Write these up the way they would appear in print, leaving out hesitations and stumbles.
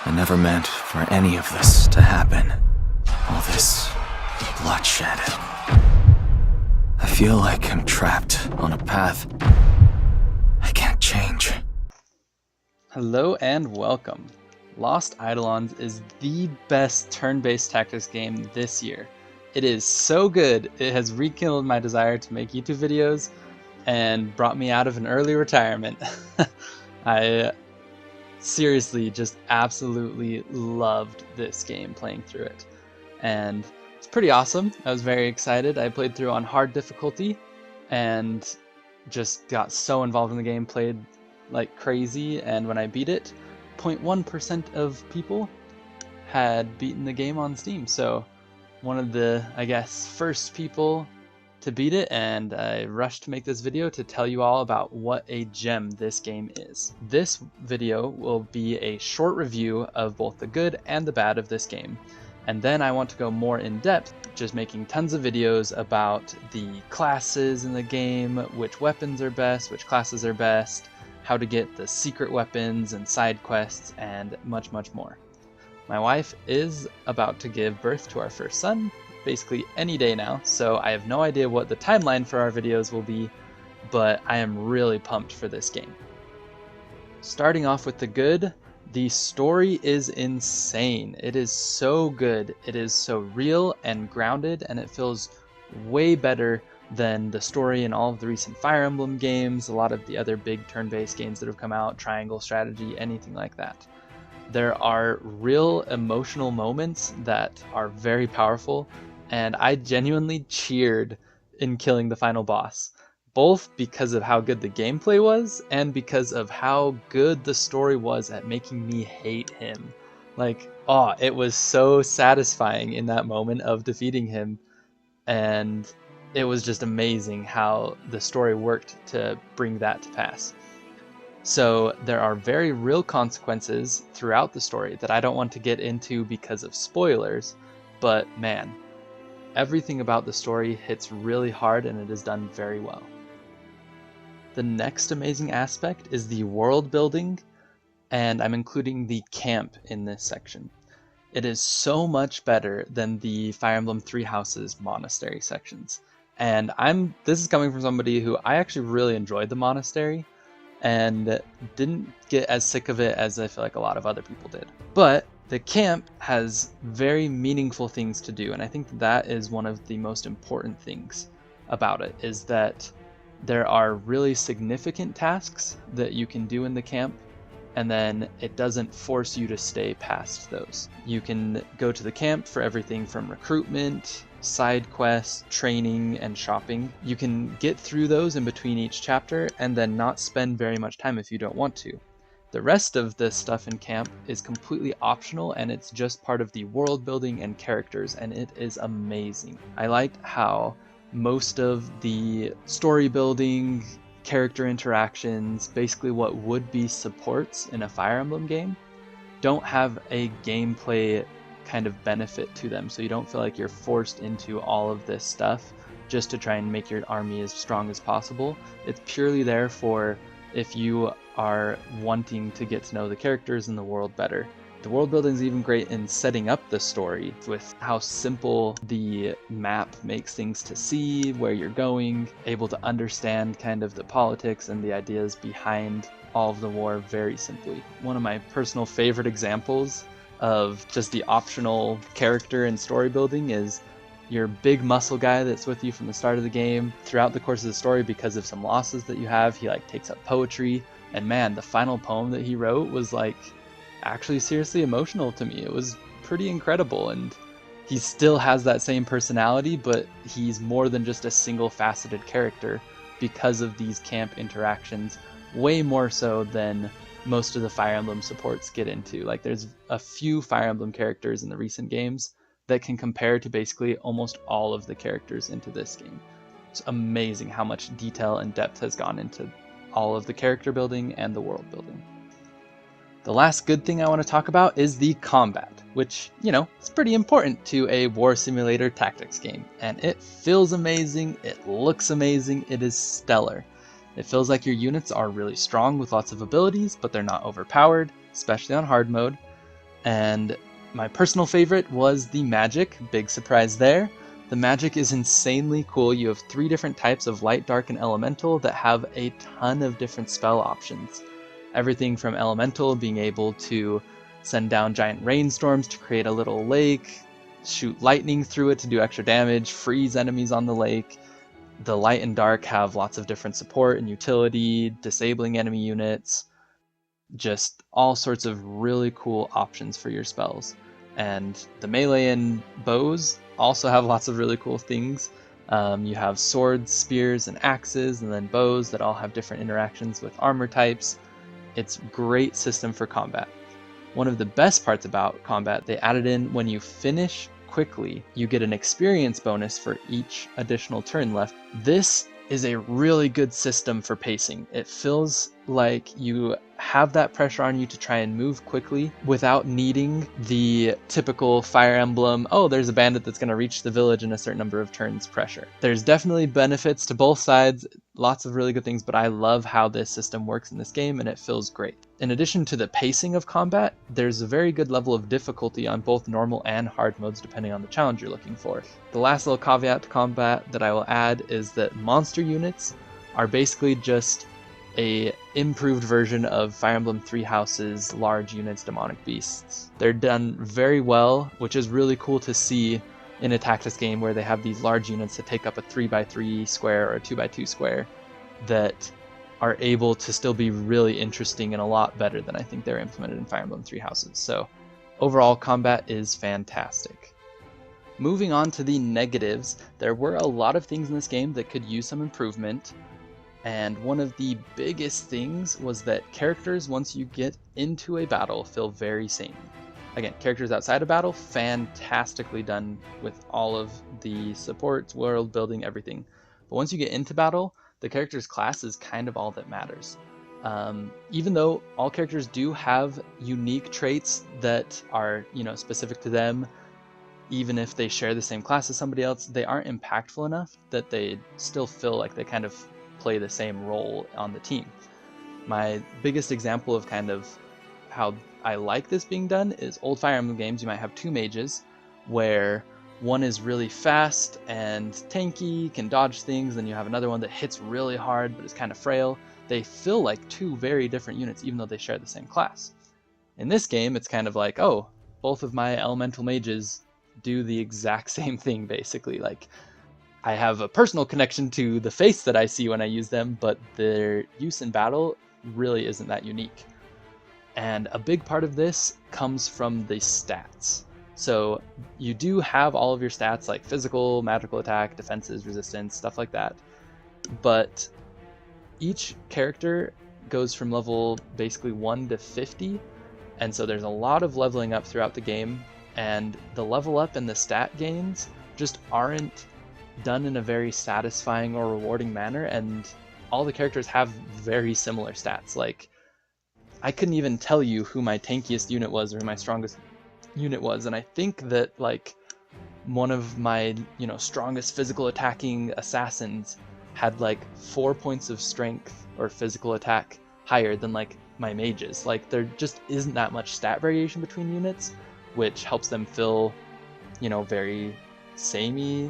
I never meant for any of this to happen. All this bloodshed. I feel like I'm trapped on a path I can't change. Hello and welcome. Lost Eidolons is the best turn-based tactics game this year. It is so good, it has rekindled my desire to make YouTube videos and brought me out of an early retirement. I seriously just absolutely loved this game playing through it. And it's pretty awesome. I was very excited. I played through on hard difficulty and just got so involved in the game, played like crazy, and when I beat it, 0.1% of people had beaten the game on Steam. So one of the, I guess, first people to beat it, and I rushed to make this video to tell you all about what a gem this game is. This video will be a short review of both the good and the bad of this game, and then I want to go more in depth, just making tons of videos about the classes in the game, which weapons are best, which classes are best, how to get the secret weapons and side quests, and much, much more. My wife is about to give birth to our first son, basically any day now, so I have no idea what the timeline for our videos will be, but I am really pumped for this game. Starting off with the good, the story is insane. It is so good. It is so real and grounded, and it feels way better than the story in all of the recent Fire Emblem games, a lot of the other big turn-based games that have come out, Triangle Strategy, anything like that. There are real emotional moments that are very powerful, and I genuinely cheered in killing the final boss, both because of how good the gameplay was and because of how good the story was at making me hate him. Like, oh, it was so satisfying in that moment of defeating him, and it was just amazing how the story worked to bring that to pass. So there are very real consequences throughout the story that I don't want to get into because of spoilers, but man, everything about the story hits really hard and it is done very well. The next amazing aspect is the world building, and I'm including the camp in this section. It is so much better than the Fire Emblem Three Houses monastery sections. And this is coming from somebody who I actually really enjoyed the monastery and didn't get as sick of it as I feel like a lot of other people did. But the camp has very meaningful things to do, and I think that is one of the most important things about it, is that there are really significant tasks that you can do in the camp, and then it doesn't force you to stay past those. You can go to the camp for everything from recruitment, side quests, training, and shopping. You can get through those in between each chapter and then not spend very much time if you don't want to. The rest of the stuff in camp is completely optional, and it's just part of the world building and characters, and it is amazing. I liked how most of the story building, character interactions, basically what would be supports in a Fire Emblem game, don't have a gameplay kind of benefit to them, so you don't feel like you're forced into all of this stuff just to try and make your army as strong as possible. It's purely there for if you are wanting to get to know the characters and the world better. The world building is even great in setting up the story with how simple the map makes things to see, where you're going, able to understand kind of the politics and the ideas behind all of the war very simply. One of my personal favorite examples of just the optional character and story building is your big muscle guy that's with you from the start of the game. Throughout the course of the story, because of some losses that you have, he like takes up poetry, and man, the final poem that he wrote was like actually seriously emotional to me. It was pretty incredible, and he still has that same personality, but he's more than just a single faceted character because of these camp interactions, way more so than most of the Fire Emblem supports get into. Like, there's a few Fire Emblem characters in the recent games that can compare to basically almost all of the characters into this game. It's amazing how much detail and depth has gone into all of the character building and the world building. The last good thing I want to talk about is the combat, which, you know, is pretty important to a war simulator tactics game. And it feels amazing, it looks amazing, it is stellar. It feels like your units are really strong with lots of abilities, but they're not overpowered, especially on hard mode. And my personal favorite was the magic. Big surprise there. The magic is insanely cool. You have 3 different types of light, dark, and elemental that have a ton of different spell options. Everything from elemental being able to send down giant rainstorms to create a little lake, shoot lightning through it to do extra damage, freeze enemies on the lake. The light and dark have lots of different support and utility, disabling enemy units, just all sorts of really cool options for your spells. And the melee and bows also have lots of really cool things. You have swords, spears, and axes, and then bows that all have different interactions with armor types. It's a great system for combat. One of the best parts about combat, they added in when you finish quickly, you get an experience bonus for each additional turn left. This is a really good system for pacing. It feels like you have that pressure on you to try and move quickly without needing the typical Fire Emblem, oh, there's a bandit that's going to reach the village in a certain number of turns pressure. There's definitely benefits to both sides, lots of really good things, but I love how this system works in this game and it feels great. In addition to the pacing of combat, there's a very good level of difficulty on both normal and hard modes depending on the challenge you're looking for. The last little caveat to combat that I will add is that monster units are basically just a improved version of Fire Emblem Three Houses' large units, demonic beasts. They're done very well, which is really cool to see in a tactics game where they have these large units that take up a 3x3 square or a 2x2 square that are able to still be really interesting and a lot better than I think they're implemented in Fire Emblem Three Houses. So overall, combat is fantastic. Moving on to the negatives, there were a lot of things in this game that could use some improvement. And one of the biggest things was that characters, once you get into a battle, feel very samey. Again, characters outside of battle, fantastically done with all of the supports, world building, everything. But once you get into battle, the character's class is kind of all that matters. Even though all characters do have unique traits that are, specific to them, even if they share the same class as somebody else, they aren't impactful enough that they still feel like they kind of play the same role on the team. My biggest example of kind of how I like this being done is old Fire Emblem games. You might have 2 mages where one is really fast and tanky, can dodge things, then you have another one that hits really hard but is kind of frail. They feel like 2 very different units even though they share the same class. In this game, it's kind of like, oh, both of my elemental mages do the exact same thing basically. Like, I have a personal connection to the face that I see when I use them, but their use in battle really isn't that unique. And a big part of this comes from the stats. So you do have all of your stats like physical, magical attack, defenses, resistance, stuff like that. But each character goes from level basically 1 to 50. And so there's a lot of leveling up throughout the game. And the level up and the stat gains just aren't done in a very satisfying or rewarding manner, and all the characters have very similar stats. Like, I couldn't even tell you who my tankiest unit was or who my strongest unit was, and I think that like one of my strongest physical attacking assassins had like 4 points of strength or physical attack higher than like my mages. Like, there just isn't that much stat variation between units, which helps them feel very samey.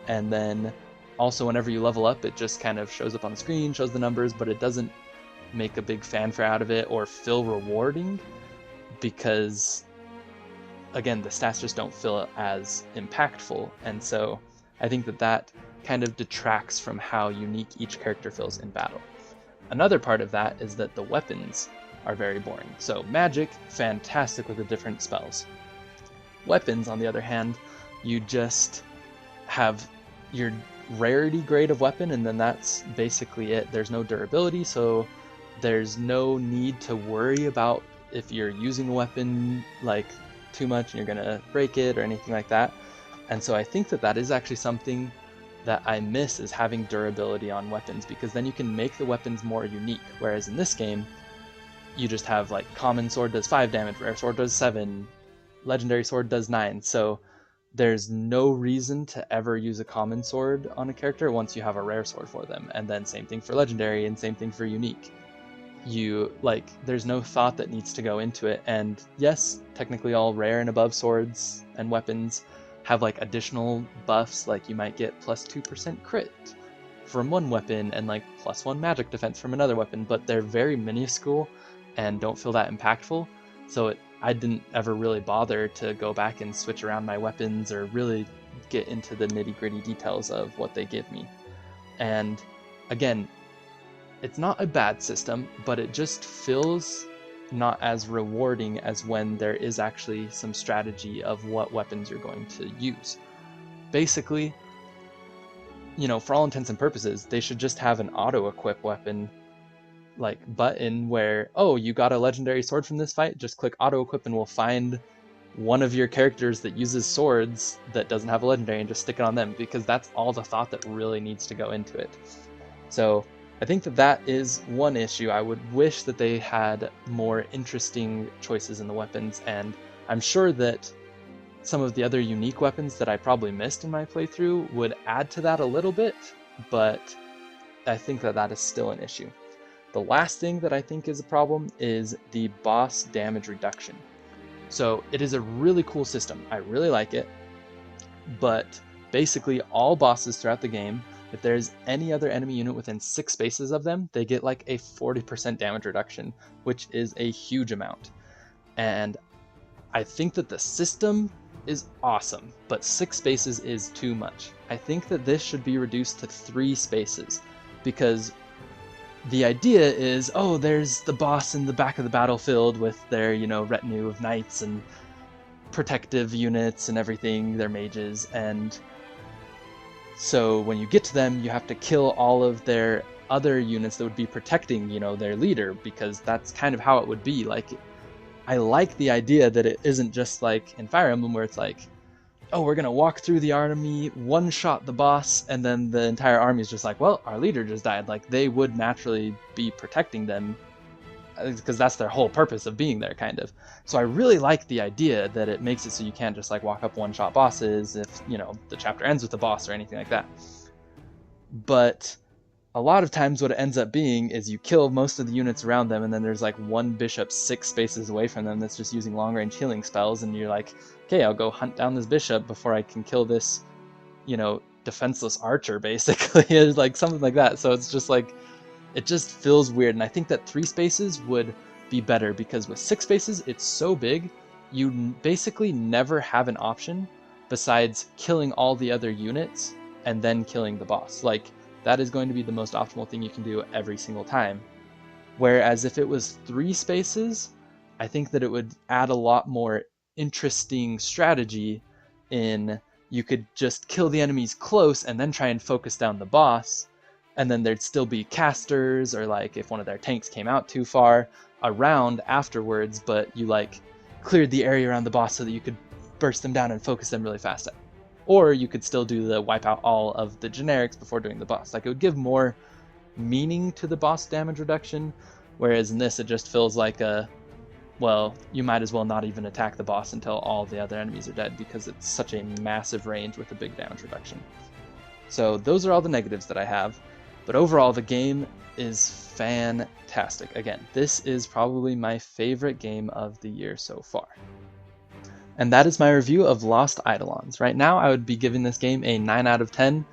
And then also whenever you level up, it just kind of shows up on the screen, shows the numbers, but it doesn't make a big fanfare out of it or feel rewarding because, again, the stats just don't feel as impactful. And so I think that kind of detracts from how unique each character feels in battle. Another part of that is that the weapons are very boring. So magic, fantastic with the different spells. Weapons, on the other hand, you just have your rarity grade of weapon, and then that's basically it. There's no durability, so there's no need to worry about if you're using a weapon like too much and you're gonna break it or anything like that. And so I think that is actually something that I miss, is having durability on weapons, because then you can make the weapons more unique. Whereas in this game, you just have like common sword does 5 damage, rare sword does 7, legendary sword does 9. So there's no reason to ever use a common sword on a character once you have a rare sword for them. And then same thing for legendary and same thing for unique. there's no thought that needs to go into it. And yes, technically all rare and above swords and weapons have like additional buffs, like you might get plus 2% crit from one weapon and like plus 1 magic defense from another weapon, but they're very minuscule and don't feel that impactful. So I didn't ever really bother to go back and switch around my weapons or really get into the nitty-gritty details of what they give me. And again, it's not a bad system, but it just feels not as rewarding as when there is actually some strategy of what weapons you're going to use. Basically, for all intents and purposes, they should just have an auto-equip weapon like button where, oh, you got a legendary sword from this fight, just click auto-equip and we'll find one of your characters that uses swords that doesn't have a legendary and just stick it on them, because that's all the thought that really needs to go into it. So I think that is one issue. I would wish that they had more interesting choices in the weapons, and I'm sure that some of the other unique weapons that I probably missed in my playthrough would add to that a little bit, but I think that is still an issue. The last thing that I think is a problem is the boss damage reduction. So it is a really cool system. I really like it, but basically all bosses throughout the game, if there's any other enemy unit within 6 spaces of them, they get like a 40% damage reduction, which is a huge amount. And I think that the system is awesome, but 6 spaces is too much. I think that this should be reduced to 3 spaces, because the idea is, oh, there's the boss in the back of the battlefield with their, retinue of knights and protective units and everything, their mages, and so when you get to them, you have to kill all of their other units that would be protecting, their leader, because that's kind of how it would be. Like, I like the idea that it isn't just like in Fire Emblem where it's like, oh, we're gonna walk through the army, one-shot the boss, and then the entire army is just like, well, our leader just died. Like, they would naturally be protecting them, because that's their whole purpose of being there, kind of. So I really like the idea that it makes it so you can't just like walk up one-shot bosses if, the chapter ends with the boss or anything like that. But a lot of times what it ends up being is you kill most of the units around them, and then there's like one bishop 6 spaces away from them that's just using long-range healing spells, and you're like, okay, I'll go hunt down this bishop before I can kill this, defenseless archer, basically. Like something like that. So it's just like, it just feels weird, and I think that 3 spaces would be better, because with 6 spaces, it's so big, you basically never have an option besides killing all the other units and then killing the boss. Like, that is going to be the most optimal thing you can do every single time. Whereas if it was 3 spaces, I think that it would add a lot more interesting strategy in, you could just kill the enemies close and then try and focus down the boss, and then there'd still be casters, or like if one of their tanks came out too far, around afterwards, but you like cleared the area around the boss so that you could burst them down and focus them really fast. Or you could still do the wipe out all of the generics before doing the boss. Like, it would give more meaning to the boss damage reduction, whereas in this it just feels like well, you might as well not even attack the boss until all the other enemies are dead, because it's such a massive range with a big damage reduction. So those are all the negatives that I have, but overall the game is fantastic. Again, this is probably my favorite game of the year so far. And that is my review of Lost Eidolons. Right now I would be giving this game a 9 out of 10,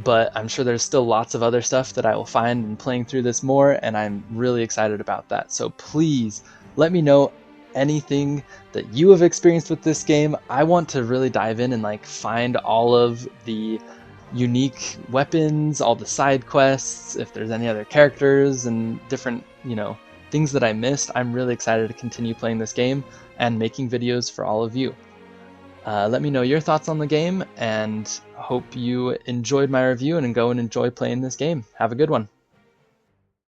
but I'm sure there's still lots of other stuff that I will find in playing through this more, and I'm really excited about that. So please let me know anything that you have experienced with this game. I want to really dive in and like find all of the unique weapons, all the side quests, if there's any other characters and different, things that I missed. I'm really excited to continue playing this game and making videos for all of you. Let me know your thoughts on the game, and hope you enjoyed my review and go and enjoy playing this game. Have a good one.